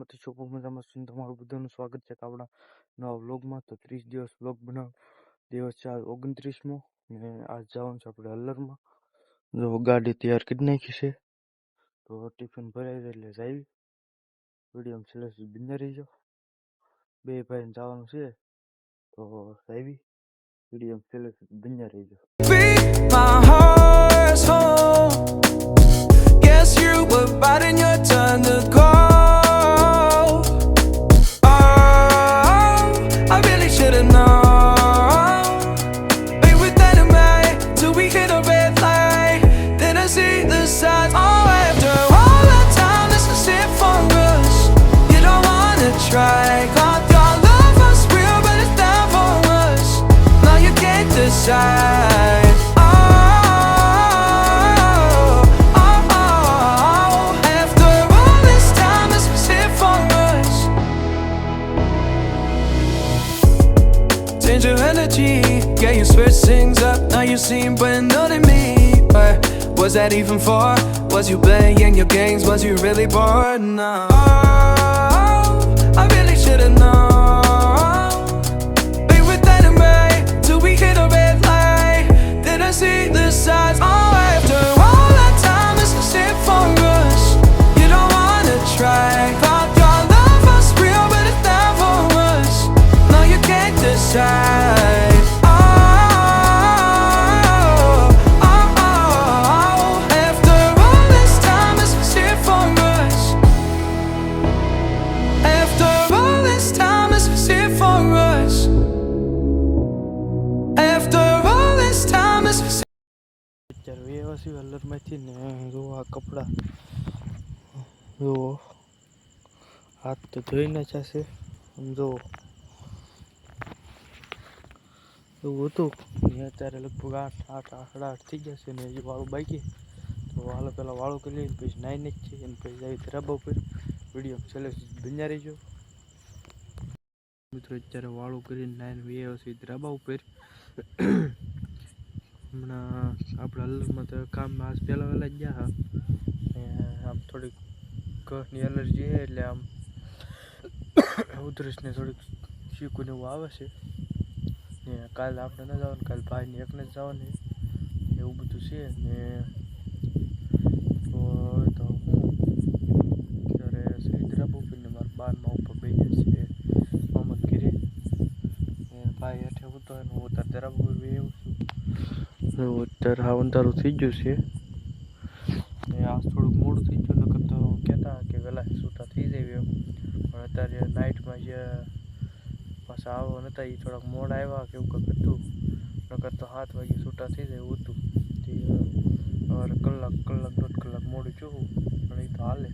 મજામાંથી છો મજામાં છું તમારું બધાનું સ્વાગત છે આપણા નવા વ્લોગમાં। તો 30 દિવસ વ્લોગ બનાવ દિવસ છે 29મો ને આજ જવાનું છે આપણે હલ્લરમાં। જો ગાડી તૈયાર કરી નાખી છે તો ટિફિન ભરાઈ એટલે જાય વિડીયો છેલ્લે સુધી બિંદા રહીજો। બે ભાઈને જવાનું છે તો આવી વિડીયો છેલ્લે સુધી બિંદા રહીજો। My heart's home. Guess you were biting your tongue to go. I really should've known. Be with enemy till we hit a red light. Then I see the signs. Oh, after all that time, this is it for us. You don't wanna try. Got your love was real, but it's not for us. Now you can't decide. Change your energy, yeah, you switch things up. Now you seem brand new to me. But was that even for? Was you playing your games? Was you really bored? No, I really should've known. Be with enemy till we hit a red light. Then I see the signs. Oh, after all that time, this is it for us. You don't wanna try. Thought your love was real, but it's not for us. Now you can't decide. હલ્લરમાંથી ને જો આ કપડા જો હાથ તો ધોઈને જશે જો એવું હતું ને અત્યારે લગભગ 8 થઈ જશે ને હજી વાળું બાકી તો હાલો પહેલાં વાળું કરી લઈને પછી નાઈને જ છે અને પછી આવી ધરાબા ઉપર વિડીયો છેલ્લે બન્યા રહીજો મિત્રો। અત્યારે વાળું કરીને નાઈને વ્યવસ્થિત ધરાબા ઉપર હમણાં આપણા હલ્લરમાં તો કામમાં આજ પહેલાં વહેલા જ ગયા આમ થોડીક ઘરની એલર્જી છે એટલે આમ ઉધરસને થોડીક શીખું ને એવું આવે છે ને કાલે આપણે ન જવાનું કાલે ભાઈને એકને જ જવાનું એવું બધું છે ને તો હું ત્યારે સહિદ્રા બપોરને મારા બારમાં ઉપર બે જશે મોહમ્મદ ઘીરે ભાઈ હેઠે ઉતો હું અત્યારે જરા બપોર બે એવું છું અત્યારે હા અંધારું થઈ ગયું છે ને આજ થોડુંક મોડું થઈ ગયું નકર તો કહેતા કે વહેલા છૂટા થઈ જાય એમ પણ અત્યારે નાઇટમાં જે પાછા આવો નતા એ થોડાક મોડા આવ્યા કે એવું કંઈક હતું નકર તો 7 વાગે છૂટા થઈ જાય એવું હતું તે સવારે કલાક 1.5 કલાક મોડું જોવું પણ એ તો હાલે।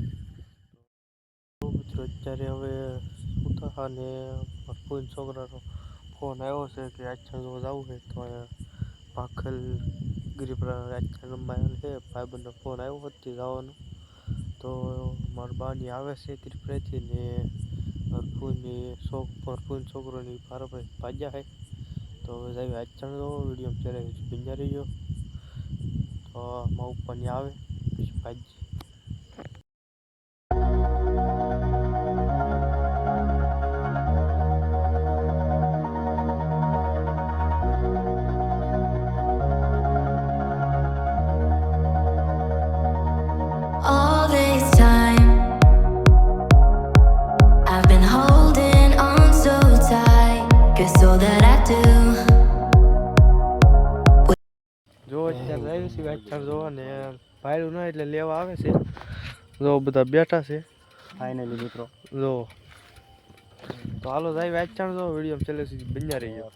તો મિત્રો અત્યારે હવે છૂટા અને કોઈ છોકરાનો ફોન આવ્યો છે કે આછા જો જવું છે તો પાખલ ગિરિપરા આછા રમવાનું છે ભાઈબંધનો ફોન આવ્યો હતી જવાનો તો મારા બાની આવે છે ત્રિપુરાથી ને ભરપૂર છોકરોની ભાજ્યા છે તો હવે જાય આચરણ જો વિડીયો ત્યારે બિંજા રહીજો તો મારા ઉપરની આવે પછી ભાજી। All this time I've been holding on so tight, 'cause all that I do જો અત્યારે આવી છે વાંચણ જોવા ને ભાડું ના એટલે લેવા આવે છે જો બધા બેઠા છે ફાઇનલી મિત્રો જો તો હાલો જાય વાંચણ જો વિડીયો છેલ્લે સુધી બન્યા રહીજો।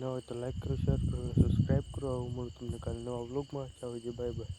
ન હોય તો લાઈક કરો, શેર કરો અને સબસ્ક્રાઈબ કરો. આવું મળું તમને કાલે નવા વ્લોગમાં. ચાલો, બાય બાય.